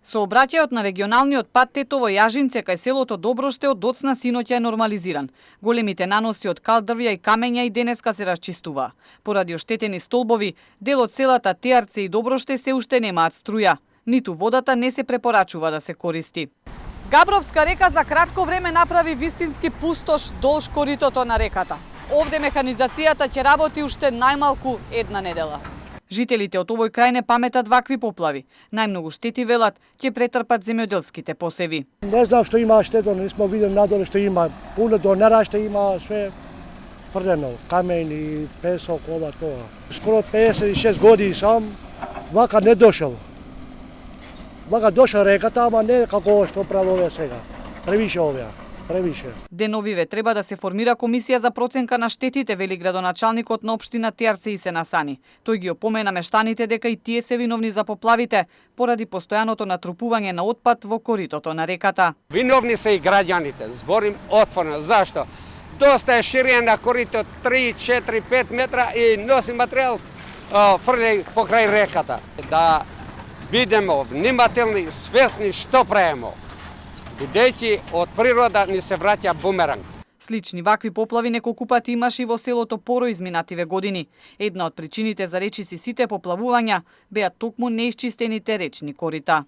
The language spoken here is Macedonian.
Сообраќајот на регионалниот пат Тетово Јажинце кај селото Доброште од доцна синоќа е нормализиран. Големите наноси од кал дрвја и камења и денеска се расчистува. Поради оштетени столбови, дел од селата Теарце и Доброште се уште немаат струја. Ниту водата не се препорачува да се користи. Габровска река за кратко време направи вистински пустош долж коритото на реката. Овде механизацијата ќе работи уште најмалку една недела. Жителите од овој крај не паметат вакви поплави. Најмногу штети, велат, ќе претрпат земјоделските посеви. Не знам што има штета, не смо видели надоле што има. Пуно до нараште има све фрлено, камени, песок, ова тоа. Скоро 56 години сам, вака не дошол. Вака дошол реката, ама не како што прави овие сега. Превише овие. Превише. Деновиве треба да се формира комисија за проценка на штетите, вели градоначалникот на општина Теарце и Сенасани. Тој ги опомена мештаните дека и тие се виновни за поплавите, поради постојаното натрупување на отпад во коритото на реката. Виновни се и граѓаните, зборим отворено. Зашто? Доста е шириње на корито 3, 4, 5 метра и носи материјал фрли покрај реката. Да бидеме внимателни, свесни што правиме. Бидејќи од природа ни се враќа бумеранг. Слични вакви поплави неколку пати имаше и во селото Поро изминативе години. Една од причините за речиси сите поплавувања беа токму неисчистените речни корита.